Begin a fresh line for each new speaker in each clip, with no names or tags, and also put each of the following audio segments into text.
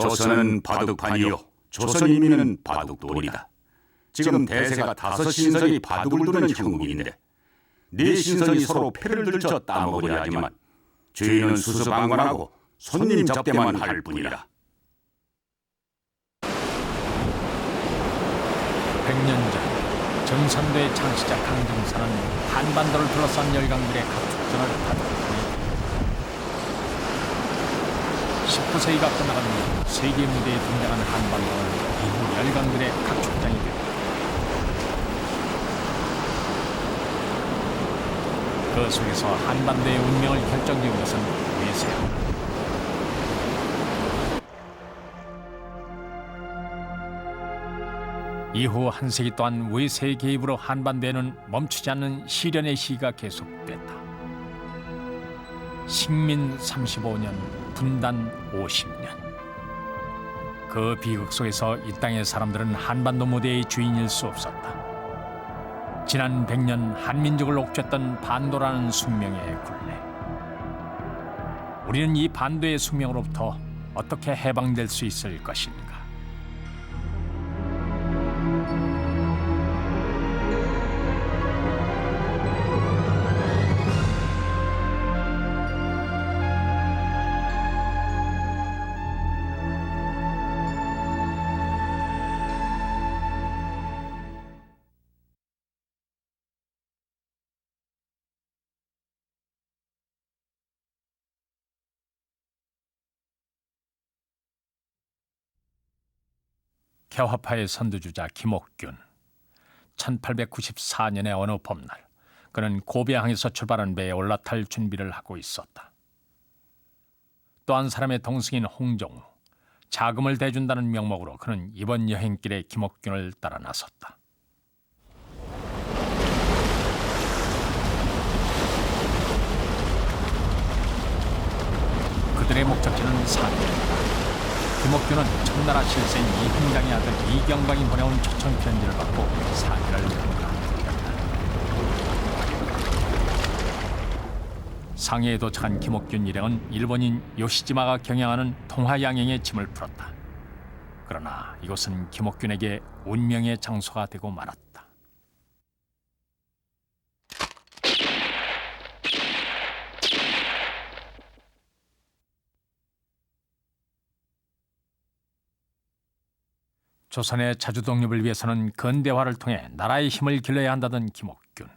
조선은 바둑판이요 조선인민은 바둑돌이다. 지금 대세가 5신선이 바둑을 두는 형국인데 네 신선이 서로 패를 들쳐 따먹으려 하지만 주인은 수수방관하고 손님 접대만 할 뿐이라.
100년 전 정선도의 창시자 강정사는 한반도를 둘러싼 열강들의 각축전을 바둑판에 19세기가 끝나간 이후 세계 무대에 등장한 한반도는 이후 열강들의 각축장이 되었다. 그 속에서 한반도의 운명을 결정지은 것은 외세다. 이후 한 세기 동안 외세의 개입으로 한반도에는 멈추지 않는 시련의 시기가 계속됐다. 식민 35년, 분단 50년. 그 비극 속에서 이 땅의 사람들은 한반도 무대의 주인일 수 없었다. 지난 100년 한민족을 옥죄던 반도라는 숙명의 굴레. 우리는 이 반도의 숙명으로부터 어떻게 해방될 수 있을 것인가? 개화파의 선두주자 김옥균. 1894년의 어느 봄날 그는 고배항에서 출발한 배에 올라탈 준비를 하고 있었다. 또 한 사람의 동생인 홍종우. 자금을 대준다는 명목으로 그는 이번 여행길에 김옥균을 따라 나섰다. 그들의 목적지는 상해였다. 김옥균은 청나라 실세인 이흥장의 아들 이경광이 보내온 초청 편지를 받고 상해를 통과했다. 상해에 도착한 김옥균 일행은 일본인 요시지마가 경영하는 동화양행에 짐을 풀었다. 그러나 이곳은 김옥균에게 운명의 장소가 되고 말았다. 조선의 자주 독립을 위해서는 근대화를 통해 나라의 힘을 길러야 한다던 김옥균.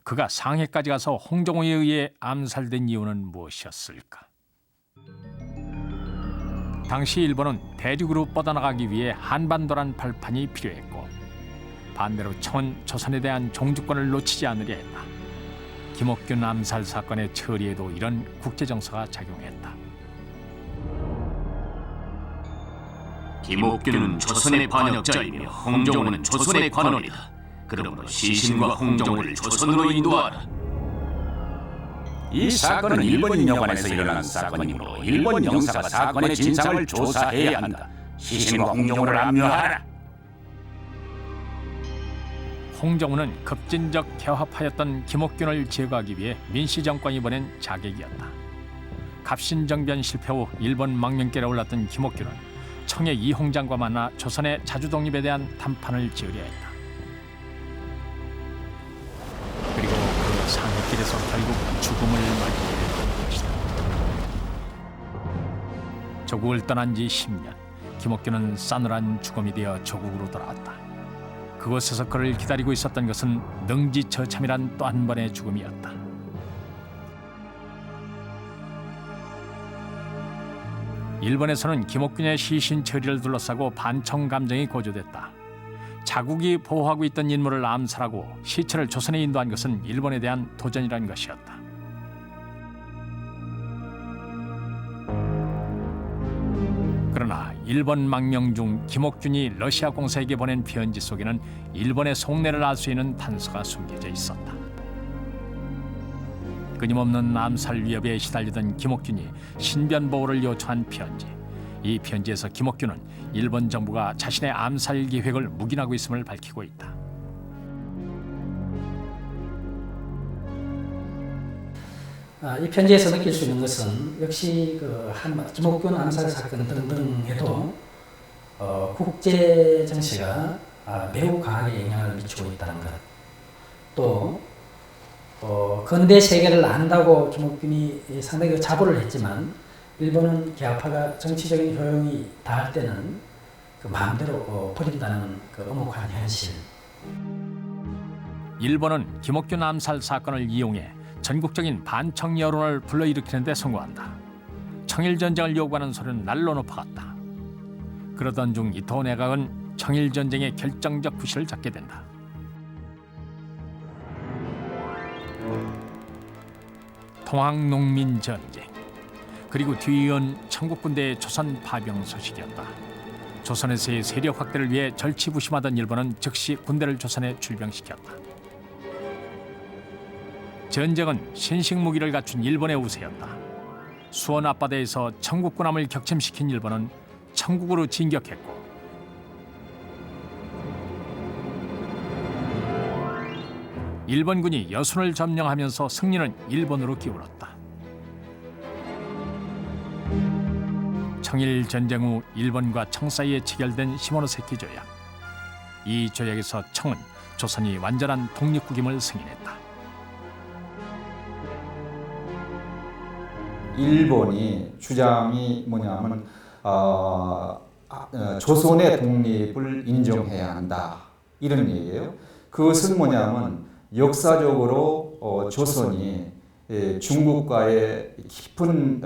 그가 상해까지 가서 홍종우에 의해 암살된 이유는 무엇이었을까? 당시 일본은 대륙으로 뻗어나가기 위해 한반도란 발판이 필요했고 반대로 청은 조선에 대한 종주권을 놓치지 않으려 했다. 김옥균 암살 사건의 처리에도 이런 국제정서가 작용했다.
김옥균은 조선의 반역자이며 홍종우는 조선의 관원이다. 그러므로 시신과 홍종우를 조선으로 인도하라.
이 사건은 일본인 영관에서 일어난 사건이므로 일본 영사가 사건의 진상을 조사해야 한다. 시신과 홍종우를 압류하라.
홍종우는 급진적 개화파였던 김옥균을 제거하기 위해 민씨정권이 보낸 자객이었다. 갑신정변 실패 후 일본 망명길에 올랐던 김옥균은 청의 이홍장과 만나 조선의 자주독립에 대한 담판을 지으려 했다. 그리고 그 상해길에서 결국 죽음을 맞이하게 된 것이다. 조국을 떠난 지 10년, 김옥균은 싸늘한 죽음이 되어 조국으로 돌아왔다. 그곳에서 그를 기다리고 있었던 것은 능지처참이란 또 한 번의 죽음이었다. 일본에서는 김옥균의 시신 처리를 둘러싸고 반청 감정이 고조됐다. 자국이 보호하고 있던 인물을 암살하고 시체를 조선에 인도한 것은 일본에 대한 도전이라는 것이었다. 그러나 일본 망명 중 김옥균이 러시아 공사에게 보낸 편지 속에는 일본의 속내를 알 수 있는 단서가 숨겨져 있었다. 끊임없는 암살 위협에 시달리던 김옥균이 신변 보호를 요청한 편지. 이 편지에서 김옥균은 일본 정부가 자신의 암살 계획을 묵인하고 있음을 밝히고 있다.
이 편지에서 느낄 수 있는 것은 역시 그 주목균 암살 사건 등등에도 국제 정세가 매우 강하게 영향을 미치고 있다는 것. 또 근대 세계를 안다고 주목균이 상당히 자부를 했지만 일본은 개화파가 정치적인 효용이 닿을 때는 그 마음대로 버린다는 그 엄혹한 현실.
일본은 김옥균 암살 사건을 이용해 전국적인 반청 여론을 불러일으키는 데 성공한다. 청일전쟁을 요구하는 소리는 날로 높아갔다. 그러던 중 이토 내각은 청일전쟁의 결정적 구실을 잡게 된다. 통학농민전쟁, 그리고 뒤이은 청국군대의 조선 파병 소식이었다. 조선에서의 세력 확대를 위해 절치부심하던 일본은 즉시 군대를 조선에 출병시켰다. 전쟁은 신식 무기를 갖춘 일본의 우세였다. 수원 앞바다에서 청국군함을 격침시킨 일본은 청국으로 진격했고, 일본군이 여순을 점령하면서 승리는 일본으로 기울었다. 청일 전쟁 후 일본과 청 사이에 체결된 시모노세키 조약. 이 조약에서 청은 조선이 완전한 독립국임을 승인했다.
일본이 주장이 뭐냐면 조선의 독립을 인정해야 한다, 이런 얘기예요. 그것은 뭐냐면 역사적으로 조선이 중국과의 깊은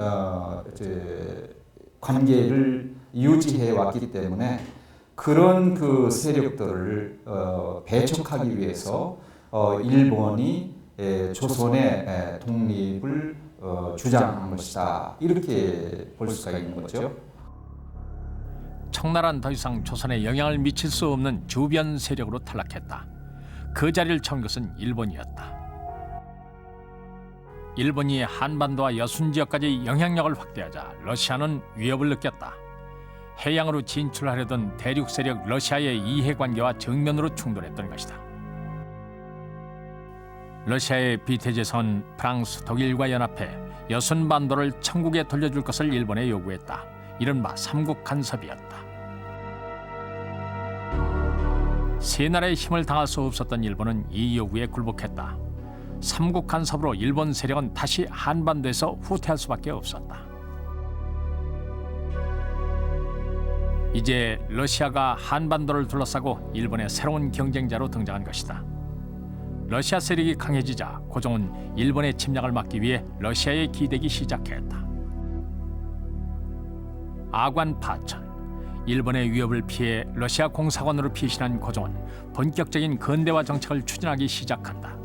관계를 유지해 왔기 때문에 그런 그 세력들을 배척하기 위해서 일본이 조선의 독립을 주장한 것이다, 이렇게 볼 수가 있는 거죠.
청나라는 더 이상 조선에 영향을 미칠 수 없는 주변 세력으로 탈락했다. 그 자리를 채운 것은 일본이었다. 일본이 한반도와 여순 지역까지 영향력을 확대하자 러시아는 위협을 느꼈다. 해양으로 진출하려던 대륙 세력 러시아의 이해관계와 정면으로 충돌했던 것이다. 러시아의 비태제선 프랑스, 독일과 연합해 여순 반도를 청국에 돌려줄 것을 일본에 요구했다. 이른바 삼국 간섭이었다. 세 나라의 힘을 당할 수 없었던 일본은 이 요구에 굴복했다. 삼국 간섭으로 일본 세력은 다시 한반도에서 후퇴할 수밖에 없었다. 이제 러시아가 한반도를 둘러싸고 일본의 새로운 경쟁자로 등장한 것이다. 러시아 세력이 강해지자 고종은 일본의 침략을 막기 위해 러시아에 기대기 시작했다. 아관 파천, 일본의 위협을 피해 러시아 공사관으로 피신한 고종은 본격적인 근대화 정책을 추진하기 시작한다.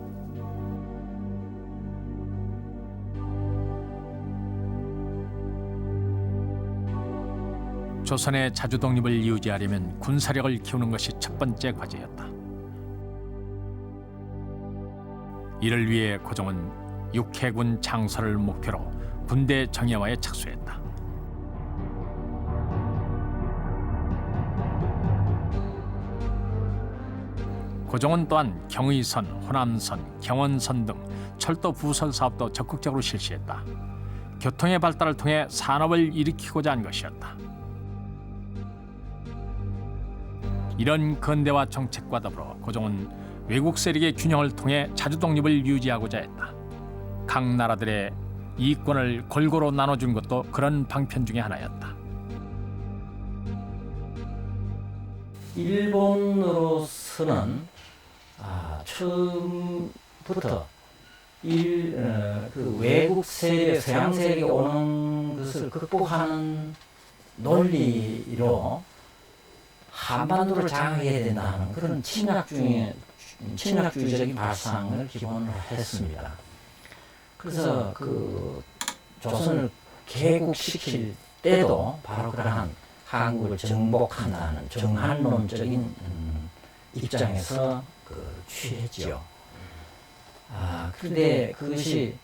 조선의 자주 독립을 유지하려면 군사력을 키우는 것이 첫 번째 과제였다. 이를 위해 고종은 육해군 장서를 목표로 군대 정예화에 착수했다. 고종은 또한 경의선, 호남선, 경원선 등 철도 부설 사업도 적극적으로 실시했다. 교통의 발달을 통해 산업을 일으키고자 한 것이었다. 이런 근대화 정책과 더불어 고종은 외국 세력의 균형을 통해 자주 독립을 유지하고자 했다. 각 나라들의 이권을 골고루 나눠준 것도 그런 방편 중에 하나였다.
일본으로서는 처음부터 그 외국 세력, 서양 세력이 오는 것을 극복하는 논리로 한반도를 장악해야 된다는 그런 침략주의적인 발상을 기본으로 했습니다. 그래서 그 조선을 개국시킬 때도 바로 그러한 한국을 정복한다는 정한론적인 입장에서 취했죠. 그런데 그것이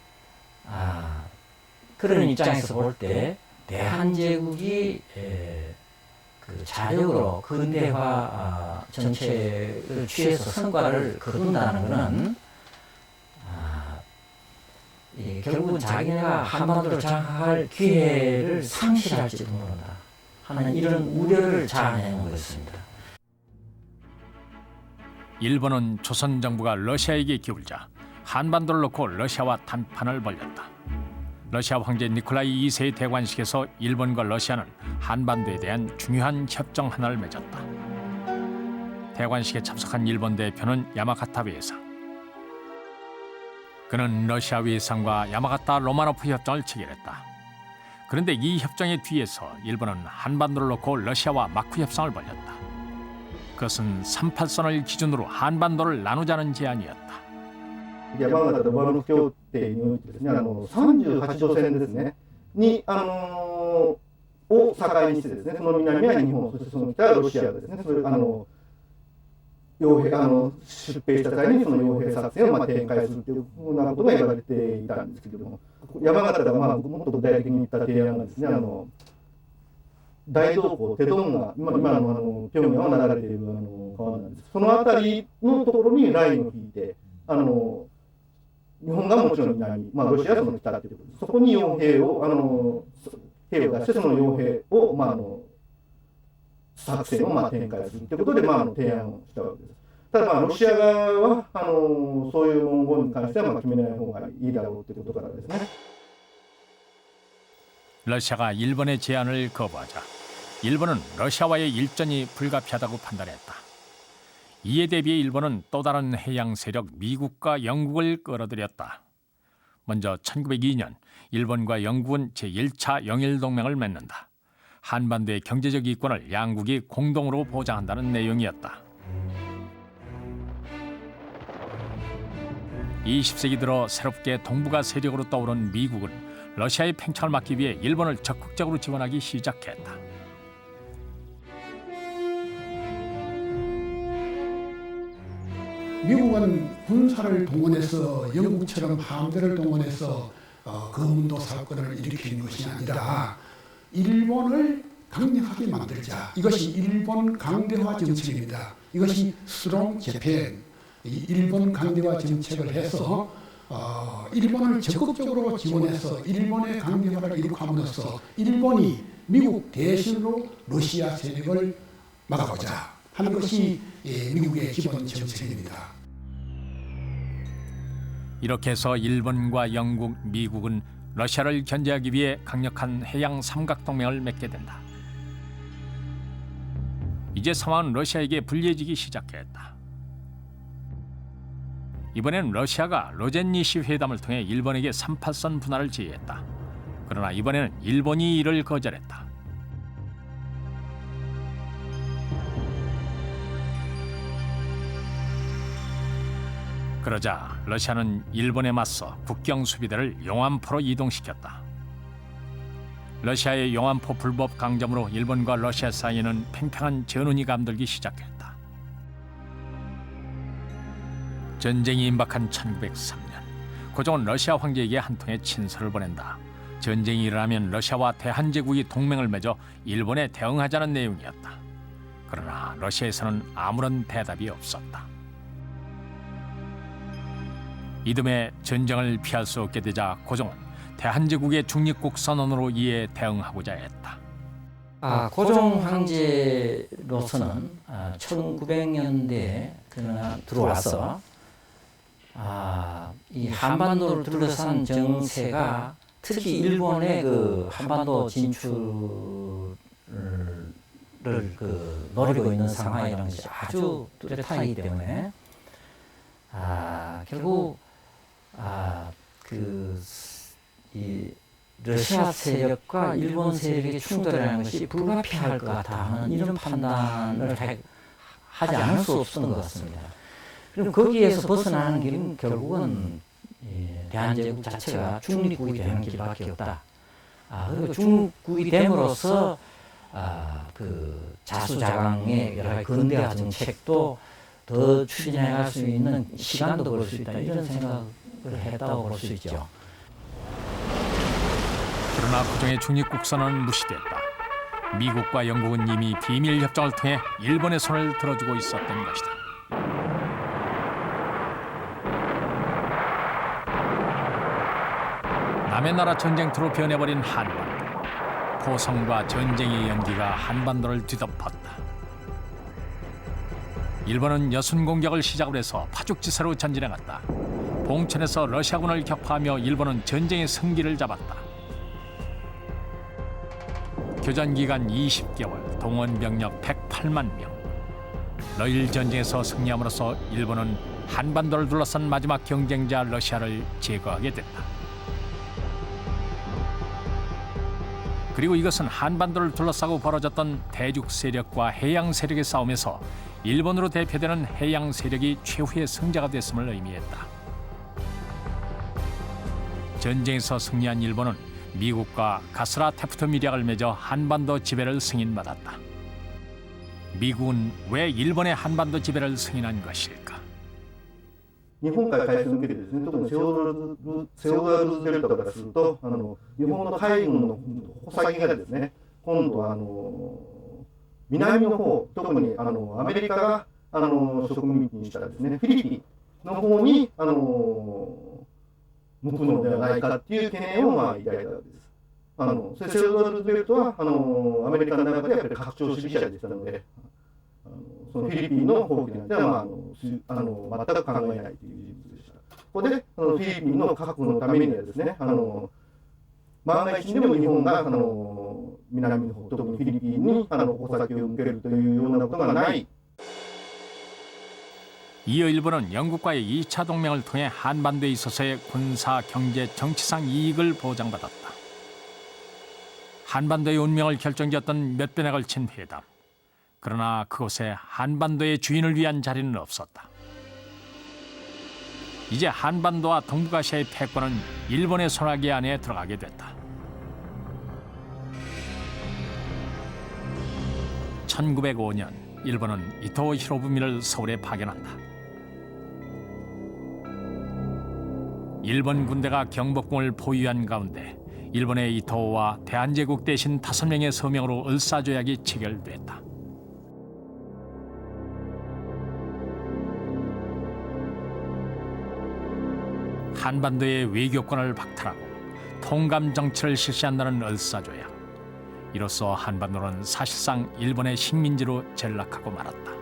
그런 입장에서 볼 때 대한제국이 그 자력으로 근대화 정책을 취해서 성과를 거둔다는 것은 결국은 자기네가 한반도를 장악할 기회를 상실할지도 모른다 하는 이런 우려를 자아내는 것입니다.
일본은 조선 정부가 러시아에게 기울자 한반도를 놓고 러시아와 단판을 벌였다. 러시아 황제 니콜라이 2세의 대관식에서 일본과 러시아는 한반도에 대한 중요한 협정 하나를 맺었다. 대관식에 참석한 일본 대표는 야마가타 외상. 그는 러시아 외상과 야마가타 로마노프 협정을 체결했다. 그런데 이 협정의 뒤에서 일본은 한반도를 놓고 러시아와 마쿠 협상을 벌였다. 그것은 38선을 기준으로 한반도를 나누자는 제안이었다.
山形ロマノフ協定においてですね、38度線ですね、を境にしてですね、その南は日本、そしてその北はロシアがですね、そういう傭兵出兵した際にその傭兵作戦を展開するというふうなことが言われていたんですけれども、山形がもっと具体的に言った提案がですね、大同港、テドン川、今の平壌を流れている川なんです。その辺りのところにラインを引いて、日本がもちろん南、ロシアはその北ということです。そこに傭兵を出して、その傭兵を、作戦を展開するということで、提案をしたわけです。ただ、ロシア側はそういう文言に関しては決めない方がいいだろうということからですね。
러시아가 일본의 제안을 거부하자 일본은 러시아와의 일전이 불가피하다고 판단했다. 이에 대비해 일본은 또 다른 해양 세력 미국과 영국을 끌어들였다. 먼저 1902년 일본과 영국은 제1차 영일동맹을 맺는다. 한반도의 경제적 이권을 양국이 공동으로 보장한다는 내용이었다. 20세기 들어 새롭게 동북아 세력으로 떠오른 미국은 러시아의 팽창을 막기 위해 일본을 적극적으로 지원하기 시작했다.
미국은 군사를 동원해서 영국처럼 함대를 동원해서 거문도 사건을 일으키는 것이 아니라 일본을 강력하게 만들자. 이것이 일본 강대화 정책입니다. 이것이 스트롱 재팬, 일본 강대화 정책을 해서 일본을 적극적으로 지원해서 일본의 강대화를 이룩함으로써 일본이 미국 대신으로 러시아 세력을 막아보자 하는 것이 미국의 기본 정책입니다.
이렇게 해서 일본과 영국, 미국은 러시아를 견제하기 위해 강력한 해양 삼각동맹을 맺게 된다. 이제 상황은 러시아에게 불리해지기 시작했다. 이번엔 러시아가 로젠니시 회담을 통해 일본에게 38선 분할을 제의했다. 그러나 이번에는 일본이 이를 거절했다. 그러자 러시아는 일본에 맞서 국경 수비대를 용암포로 이동시켰다. 러시아의 용암포 불법 강점으로 일본과 러시아 사이에는 팽팽한 전운이 감돌기 시작했다. 전쟁이 임박한 1903년, 고종은 러시아 황제에게 한 통의 친서를 보낸다. 전쟁이 일어나면 러시아와 대한제국이 동맹을 맺어 일본에 대응하자는 내용이었다. 그러나 러시아에서는 아무런 대답이 없었다. 이듬해 전쟁을 피할 수 없게 되자 고종은 대한제국의 중립국 선언으로 이에 대응하고자 했다.
고종 황제로서는 1900년대에 들어와서 이 한반도를 둘러싼 정세가 특히 일본의 그 한반도 진출을 노리고 있는 상황이라는 것이 아주 뚜렷하기 때문에 결국 이 러시아 세력과 일본 세력의 충돌이라는 것이 불가피할 것 같아 하는 이런 판단을 하지 않을 수 없었던 것 같습니다. 그럼 거기에서 벗어나는 길은 결국은 대한제국 자체가 중립국이 되는 길밖에 없다. 그리고 중국국이 됨으로써 그 자수자강의 여러 가지 근대화 정책도 더 추진해갈 수 있는 시간도 벌 수 있다. 이런 생각을 했다고 볼 수 있죠.
그러나 고종의 중립국 선언은 무시됐다. 미국과 영국은 이미 비밀 협정을 통해 일본의 손을 들어주고 있었던 것이다. 남의 나라 전쟁터로 변해버린 한반도. 포성과 전쟁의 연기가 한반도를 뒤덮었다. 일본은 여순 공격을 시작으로 해서 파죽지세로 전진해갔다. 봉천에서 러시아군을 격파하며 일본은 전쟁의 승기를 잡았다. 교전 기간 20개월, 동원 병력 108만 명. 러일 전쟁에서 승리함으로써 일본은 한반도를 둘러싼 마지막 경쟁자 러시아를 제거하게 됐다. 그리고 이것은 한반도를 둘러싸고 벌어졌던 대륙 세력과 해양 세력의 싸움에서 일본으로 대표되는 해양 세력이 최후의 승자가 됐음을 의미했다. 전쟁에서 승리한 일본은 미국과 가스라 테프트 밀약을 맺어 한반도 지배를 승인받았다. 미국은 왜 일본의 한반도 지배를 승인한 것일까?
日本海海戦を受けてですね、特にセオドア・ルーズベルトからすると、日本の海軍の穂先がですね、今度は南の方、特にアメリカが植民地にしたですね、フィリピンの方に向くのではないかっていう懸念を抱いたわけです。セオドア・ルーズベルトはアメリカの中でやっぱり拡張主義者でしたので、そのフィリピンの放棄なんては、全く考えないという人物でした。ここでフィリピンの確保のためにはですね、万が一でも日本が南の方、特にフィリピンに矛先を向けるというようなことがない。
이어 일본은 영국과의 2차 동맹을 통해 한반도에 있어서의 군사, 경제, 정치상 이익을 보장받았다. 한반도의 운명을 결정지었던 몇 번에 걸친 회담. 그러나 그곳에 한반도의 주인을 위한 자리는 없었다. 이제 한반도와 동북아시아의 패권은 일본의 손아귀 안에 들어가게 됐다. 1905년 일본은 이토 히로부미를 서울에 파견한다. 일본 군대가 경복궁을 포위한 가운데 일본의 이토오와 대한제국 대신 5명의 서명으로 을사조약이 체결됐다. 한반도의 외교권을 박탈하고 통감 정치를 실시한다는 을사조약. 이로써 한반도는 사실상 일본의 식민지로 전락하고 말았다.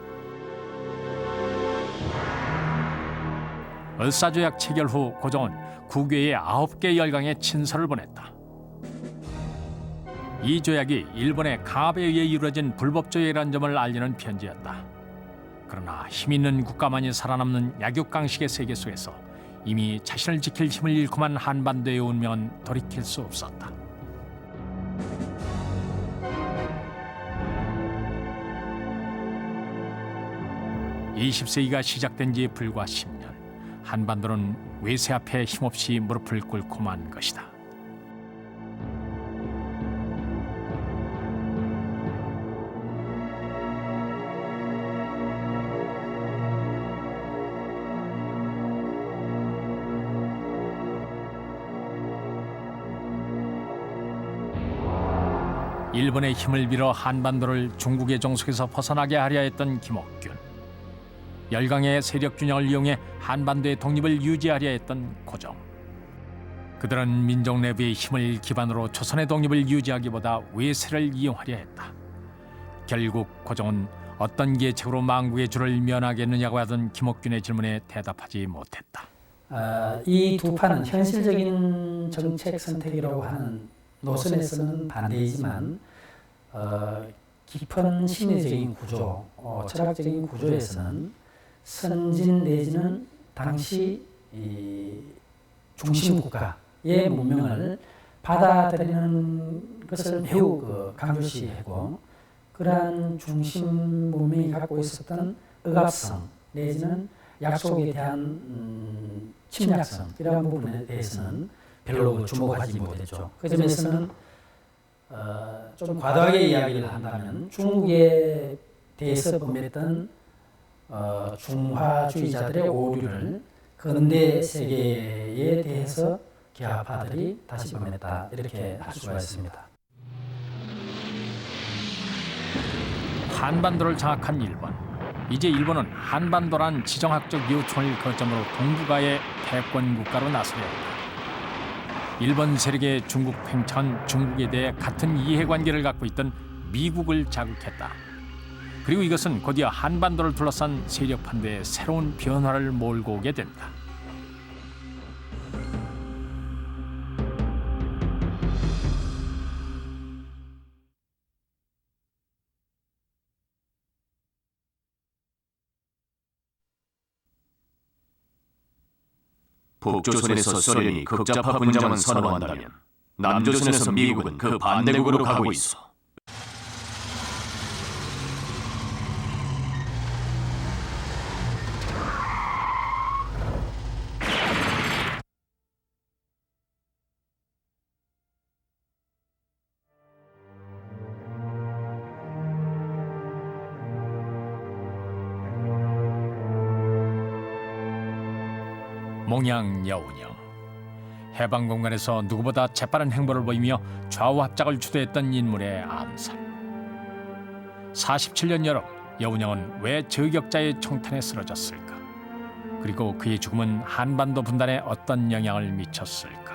을사조약 체결 후 고종은 국외에 9개 열강에 친서를 보냈다. 이 조약이 일본의 강압에 의해 이루어진 불법 조약이라는 점을 알리는 편지였다. 그러나 힘 있는 국가만이 살아남는 약육강식의 세계 속에서 이미 자신을 지킬 힘을 잃고만 한반도의 운명은 돌이킬 수 없었다. (20세기가) 시작된 지 불과 10년, 한반도는 외세 앞에 힘없이 무릎을 꿇고 만 것이다. 일본의 힘을 빌어 한반도를 중국의 종속에서 벗어나게 하려 했던 김옥균. 열강의 세력 균형을 이용해 한반도의 독립을 유지하려 했던 고종. 그들은 민족 내부의 힘을 기반으로 조선의 독립을 유지하기보다 외세를 이용하려 했다. 결국 고종은 어떤 계책으로 망국의 줄을 면하겠느냐고 하던 김옥균의 질문에 대답하지 못했다.
이 두 판은 현실적인 정책 선택이라고 하는 노선에서는 반대이지만 깊은 심리적인 구조, 철학적인 구조에서는 선진 내지는 당시 중심 국가의 문명을 받아들이는 것을 매우 강조시하고 그러한 중심 문명이 갖고 있었던 억압성 내지는 약속에 대한 침략성 이러한 부분에 대해서는 별로 주목하지 못했죠. 그 점에서는 좀 과도하게 이야기를 한다면 중국에 대해서 범했던 중화주의자들의 오류를 근대 세계에 대해서 기아파들이 다시 범했다 이렇게 할 수가 있습니다.
한반도를 장악한 일본. 이제 일본은 한반도란 지정학적 요청을 거점으로 동북아의 패권 국가로 나서려 했다. 일본 세력의 중국 팽창은 중국에 대해 같은 이해관계를 갖고 있던 미국을 자극했다. 그리고 이것은 곧이어 한반도를 둘러싼 세력 판도에 새로운 변화를 몰고 오게 된다.
북조선에서 소련이 극자파 분장만 선호한다면 남조선에서 미국은 그 반대국으로 가고 있어.
몽양 여운형. 해방 공간에서 누구보다 재빠른 행보를 보이며 좌우 합작을 주도했던 인물의 암살. 47년 여름 여운형은 왜 저격자의 총탄에 쓰러졌을까? 그리고 그의 죽음은 한반도 분단에 어떤 영향을 미쳤을까?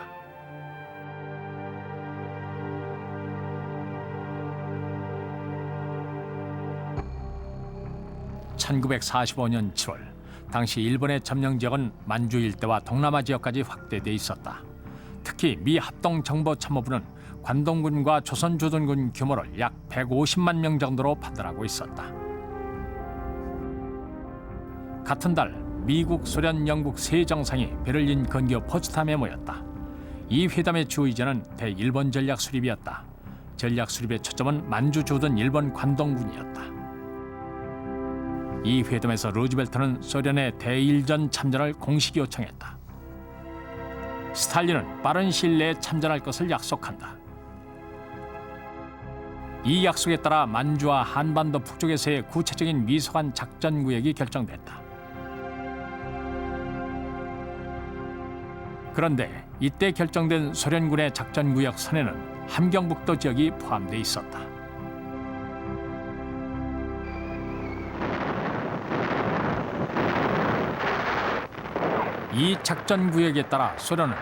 (1945년 7월) 당시 일본의 점령 지역은 만주 일대와 동남아 지역까지 확대돼 있었다. 특히 미 합동정보참모부는 관동군과 조선주둔군 규모를 약 150만 명 정도로 판단하고 있었다. 같은 달 미국, 소련, 영국 세 정상이 베를린 근교 포츠담에 모였다. 이 회담의 주 의제는 대일본 전략 수립이었다. 전략 수립의 초점은 만주 주둔 일본 관동군이었다. 이 회담에서 루즈벨트는 소련의 대일전 참전을 공식 요청했다. 스탈린은 빠른 시일 내에 참전할 것을 약속한다. 이 약속에 따라 만주와 한반도 북쪽에서의 구체적인 미소관 작전 구역이 결정됐다. 그런데 이때 결정된 소련군의 작전 구역 선에는 함경북도 지역이 포함돼 있었다. 이 작전 구역에 따라 소련은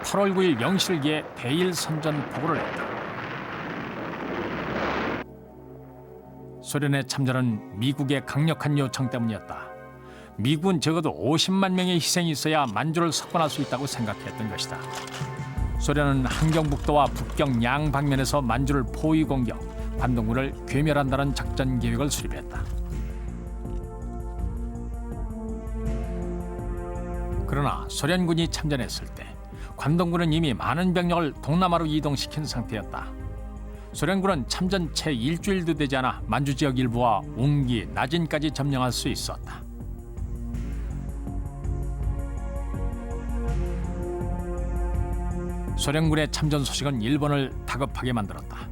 8월 9일 0시를 대일 선전 보고를 했다. 소련의 참전은 미국의 강력한 요청 때문이었다. 미국은 적어도 50만 명의 희생이 있어야 만주를 석권할 수 있다고 생각했던 것이다. 소련은 함경북도와 북경 양방면에서 만주를 포위 공격, 관동군을 괴멸한다는 작전 계획을 수립했다. 그러나 소련군이 참전했을 때 관동군은 이미 많은 병력을 동남아로 이동시킨 상태였다. 소련군은 참전 채 일주일도 되지 않아 만주 지역 일부와 웅기, 나진까지 점령할 수 있었다. 소련군의 참전 소식은 일본을 다급하게 만들었다.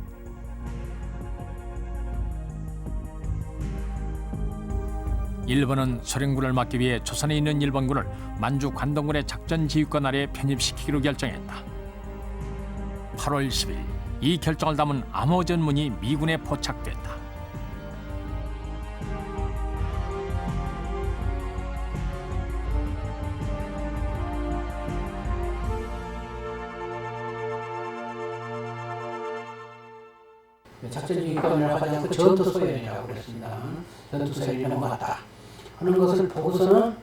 일본은 소련군을 막기 위해 조선에 있는 일본군을 만주 관동군의 작전 지휘권 아래에 편입시키기로 결정했다. 8월 10일 이 결정을 담은 암호 전문이 미군에 포착됐다.
작전 지휘권을 하지 않고 전투 소연이라고 그랬습니다. 전투 소연이 넘어갔다 하는 것을 보고서는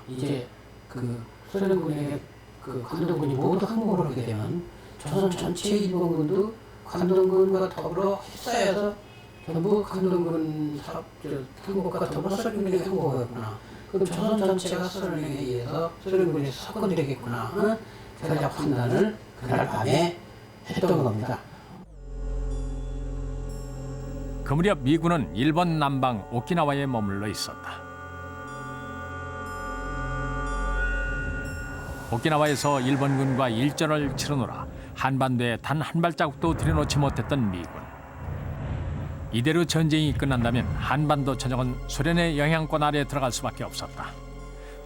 이제 그 소련군의 그 관동군이 모두 항복을 하게 되면 조선 전체 일본군도 관동군과 더불어 휩싸여서 전부 관동군 항복과 더불어 소련군에게 항복하겠구나. 그럼 조선 전체가 소련에 의해서 소련군에서 석권이 되겠구나. 전략 판단을 그날 밤에 했던 겁니다.
그 무렵 미군은 일본 남방 오키나와에 머물러 있었다. 오키나와에서 일본군과 일전을 치르노라 한반도에 단 한 발자국도 들여놓지 못했던 미군. 이대로 전쟁이 끝난다면 한반도 전역은 소련의 영향권 아래에 들어갈 수밖에 없었다.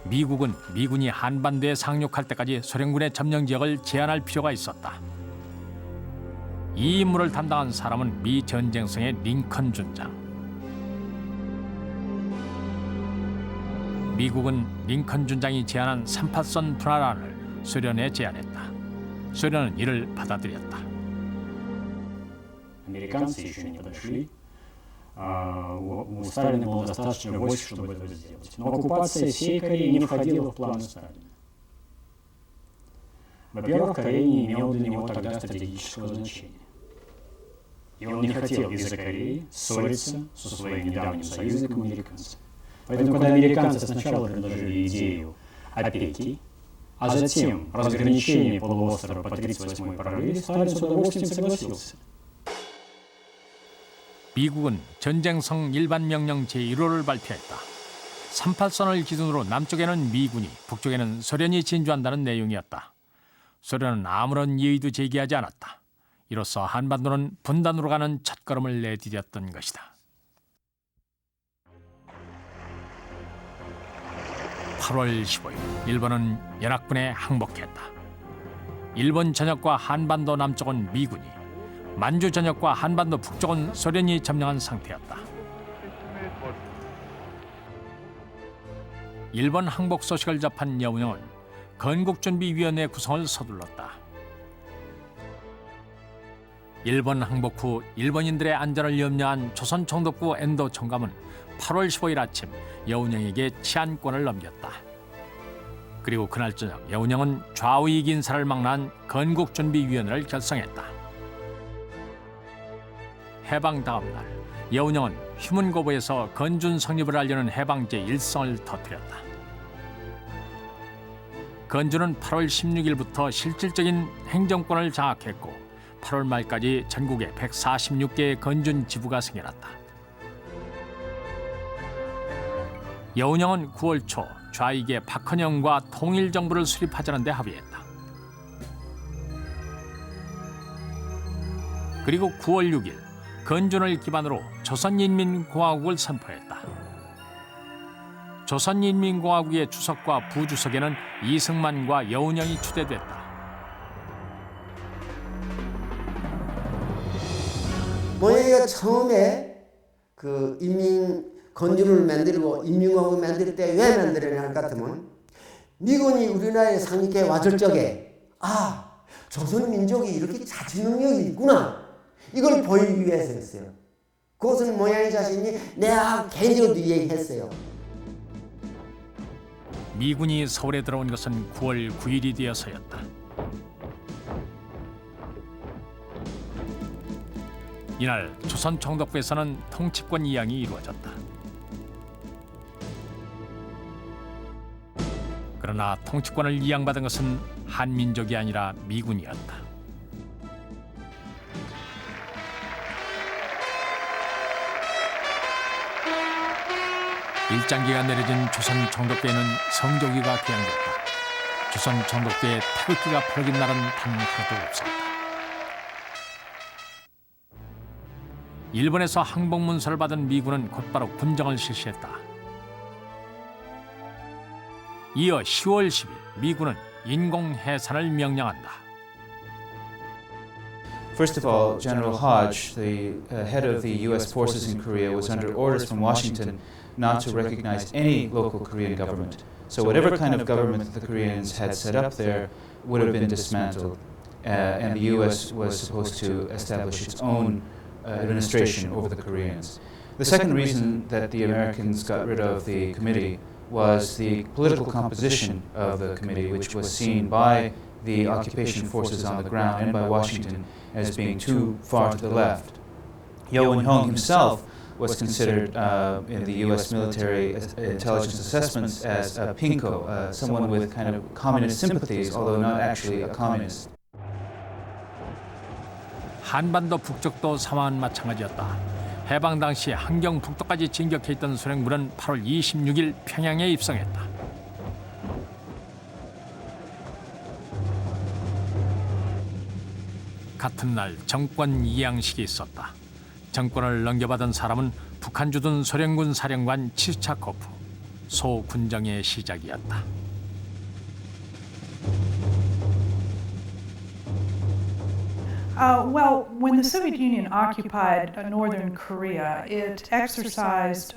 미국은 미군이 한반도에 상륙할 때까지 소련군의 점령 지역을 제한할 필요가 있었다. 이 임무를 담당한 사람은 미 전쟁성의 링컨 준장. 미국은 링컨 준장이 제안한 38선 분할안을 소련에 제안했다. 소련은 이를 받아들였다.
Американцы еще не подошли. У Сталина было достаточно войск, чтобы это сделать. Но оккупация всей Кореи не входила в планы Сталина. Во-первых, Корея не имела для него тогда стратегического значения. И он не хотел из-за Кореи ссориться со своим недавним союзником американцами. Поэтому, когда американцы сначала предложили идею опеки, а затем разграничения полуострова по 38-й параллели, Сталин с удовольствием согласился.
미국은 전쟁성 일반명령 제1호를 발표했다. 38선을 기준으로 남쪽에는 미군이, 북쪽에는 소련이 진주한다는 내용이었다. 소련은 아무런 이의도 제기하지 않았다. 이로써 한반도는 분단으로 가는 첫걸음을 내디뎠던 것이다. 8월 15일 일본은 연합군에 항복했다. 일본 전역과 한반도 남쪽은 미군이, 만주 전역과 한반도 북쪽은 소련이 점령한 상태였다. 일본 항복 소식을 접한 여운형은 건국준비위원회 구성을 서둘렀다. 일본 항복 후 일본인들의 안전을 염려한 조선총독부 엔도 총감은 8월 15일 아침 여운형에게 치안권을 넘겼다. 그리고 그날 저녁 여운형은 좌우익 인사를 망라한 건국준비위원회를 결성했다. 해방 다음 날 여운형은 휴문고보에서 건준 성립을 알리는 해방제 1성을 터뜨렸다. 건준은 8월 16일부터 실질적인 행정권을 장악했고 8월 말까지 전국에 146개의 건준 지부가 생겨났다. 여운형은 9월 초 좌익의 박헌영과 통일정부를 수립하자는 데 합의했다. 그리고 9월 6일 건준을 기반으로 조선인민공화국을 선포했다. 조선인민공화국의 주석과 부주석에는 이승만과 여운형이 추대됐다.
모양이가 처음에 그 건준을 만들고 인민공화국을 만들 때 왜 만들었냐 같으면 미군이 우리나라에 상륙해 왔을 적에 조선민족이 이렇게 자치 능력이 있구나 이걸 보이기 위해서였어요. 그것은 모양이 자신이 내가 개인적으로 얘기했어요.
미군이 서울에 들어온 것은 9월 9일이 되어서였다. 이날 조선총독부에서는 통치권 이양이 이루어졌다. 그러나 통치권을 이양받은 것은 한민족이 아니라 미군이었다. 일장기가 내려진 조선 총독부에는 성조기가 개양됐다. 조선 총독부에 태극기가 펴긴 날은 단 하루도 없었다. 일본에서 항복 문서를 받은 미군은 곧바로 군정을 실시했다. 이어 10월 10일 미군은 인공 해산을 명령한다.
First of all, General Hodge, the head of the U.S. forces in Korea, was under orders from Washington not to recognize any local Korean government. So whatever kind of government the Koreans had set up there would have been dismantled, and the U.S. was supposed to establish its own administration over the Koreans. The second reason that the Americans got rid of the committee was the political composition of the committee, which was seen by the occupation forces on the ground and by Washington as being too far to the left. Yo Eun-hyung himself was considered in the U.S. military intelligence assessments as a pinko, someone with kind of communist sympathies, although not actually a communist.
한반도 북쪽도 상황은 마찬가지였다. 해방 당시 한경 북도까지 진격해 있던 소련군은 8월 26일 평양에 입성했다. 같은 날 정권 이양식이 있었다. 정권을 넘겨받은 사람은 북한 주둔 소련군 사령관 치스차코프, 소군정의 시작이었다.
Well, when the Soviet Union occupied northern Korea, it exercised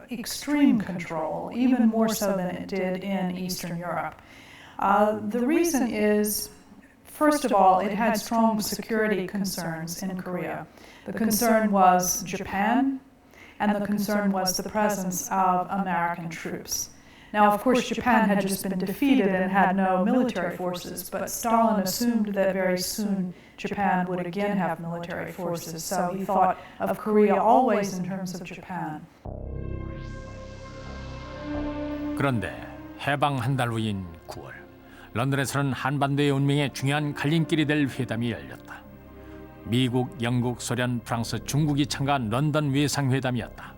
extreme control, even more so than it did in Eastern Europe. The reason is First of all, it had strong security concerns in Korea. The concern was Japan, and the concern was the presence of American troops. Now, of course, Japan had just been defeated and had no military forces, but Stalin assumed that very soon Japan would again have military forces, so he thought of Korea always in terms of Japan.
그런데 해방 한 달 후인 9월, 런던에서는 한반도의 운명에 중요한 갈림길이 될 회담이 열렸다. 미국, 영국, 소련, 프랑스, 중국이 참가한 런던 외상회담이었다.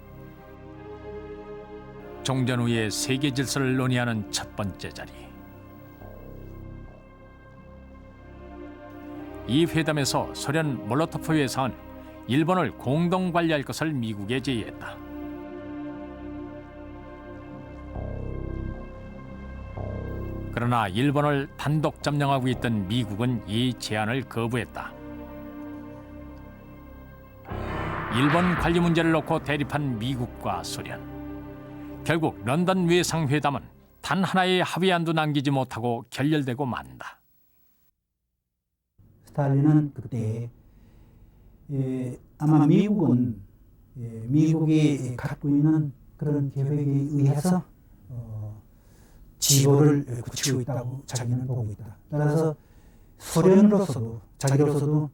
종전 후의 세계 질서를 논의하는 첫 번째 자리. 이 회담에서 소련 몰로토프 외상은 일본을 공동 관리할 것을 미국에 제의했다. 그러나 일본을 단독 점령하고 있던 미국은 이 제안을 거부했다. 일본 관리 문제를 놓고 대립한 미국과 소련. 결국 런던 외상회담은 단 하나의 합의안도 남기지 못하고 결렬되고 만다.
스탈린은 그때 아마 미국은 미국이 갖고 있는 그런 계획에 의해서 지도를 굳히고 있다고 자기는 보고 있다. 따라서 소련으로서도 자기로서도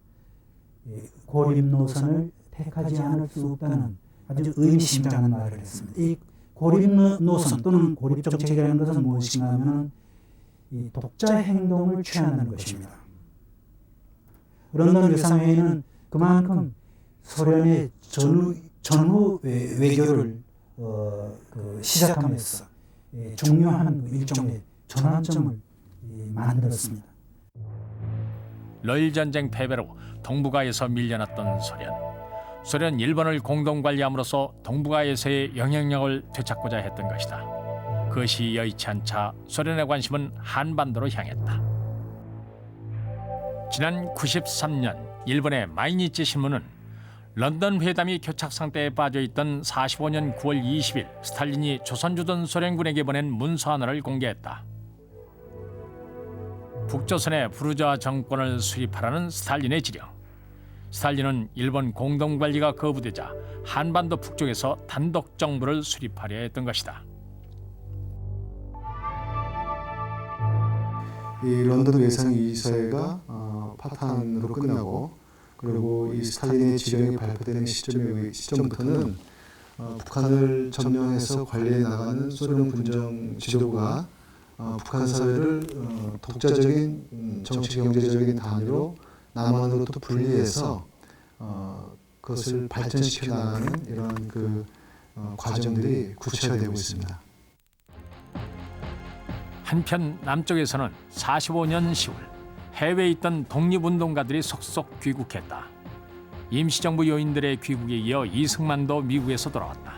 고립 노선을 택하지 않을 수 없다는 아주 의미심장한 말을 했습니다. 이 고립 노선 또는 고립 정책이라는 것은 무엇인가 하면 이 독자 행동을 취한다는 것입니다. 런던 외상회의는 그만큼 소련의 전후 외교를 시작함에서 중요한 일종의 전환점을 만들었습니다.
러일 전쟁 패배로 동북아에서 밀려났던 소련, 일본을 공동 관리함으로써 동북아에서의 영향력을 되찾고자 했던 것이다. 그것이 여의치 않자 소련의 관심은 한반도로 향했다. 지난 93년 일본의 마이니치 신문은 런던 회담이 교착 상태에 빠져있던 45년 9월 20일 스탈린이 조선주둔 소련군에게 보낸 문서 하나를 공개했다. 북조선의 부르주아 정권을 수립하라는 스탈린의 지령. 스탈린은 일본 공동관리가 거부되자 한반도 북쪽에서 단독 정부를 수립하려 했던 것이다.
이 런던 외상이사회가 파탄으로 끝나고 그리고 이 스탈린의 지령이 발표되는 시점부터는 북한을 점령해서 관리해 나가는 소련 군정 지도부가 북한 사회를 독자적인 정치 경제적인 단위로 남한으로부터 분리해서 그것을 발전시켜 나가는 이런 과정들이 구체화되고 있습니다.
한편 남쪽에서는 45년 10월 해외에 있던 독립운동가들이 속속 귀국했다. 임시정부 요인들의 귀국에 이어 이승만도 미국에서 돌아왔다.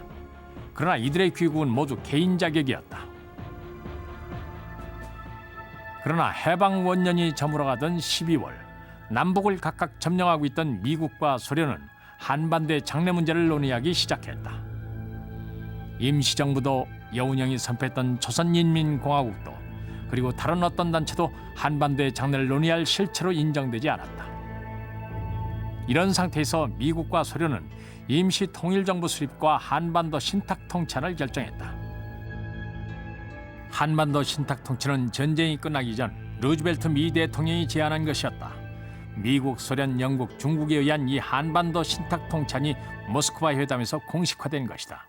그러나 이들의 귀국은 모두 개인 자격이었다. 그러나 해방 원년이 저물어가던 12월 남북을 각각 점령하고 있던 미국과 소련은 한반도의 장래 문제를 논의하기 시작했다. 임시정부도 여운형이 선포했던 조선인민공화국도 그리고 다른 어떤 단체도 한반도의 장래를 논의할 실체로 인정되지 않았다. 이런 상태에서 미국과 소련은 임시 통일정부 수립과 한반도 신탁 통치안을 결정했다. 한반도 신탁 통치는 전쟁이 끝나기 전 루즈벨트 미 대통령이 제안한 것이었다. 미국, 소련, 영국, 중국에 의한 이 한반도 신탁 통치안이 모스크바 회담에서 공식화된 것이다.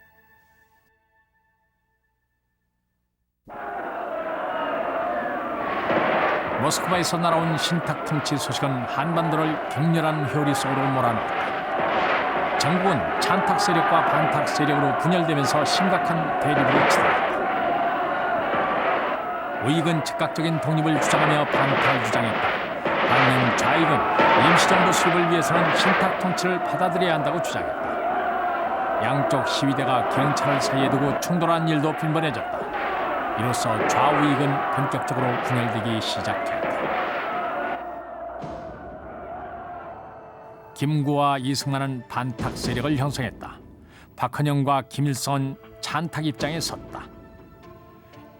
모스크바에서 날아온 신탁 통치 소식은 한반도를 격렬한 회오리 속으로 몰아넣었다. 전국은 찬탁 세력과 반탁 세력으로 분열되면서 심각한 대립을 치달았다. 우익은 즉각적인 독립을 주장하며 반탁을 주장했다. 반면 좌익은 임시정부 수립을 위해서는 신탁 통치를 받아들여야 한다고 주장했다. 양쪽 시위대가 경찰을 사이에 두고 충돌한 일도 빈번해졌다. 이로써 좌우익은 본격적으로 분열되기 시작했다. 김구와 이승만은 반탁 세력을 형성했다. 박헌영과 김일성은 찬탁 입장에 섰다.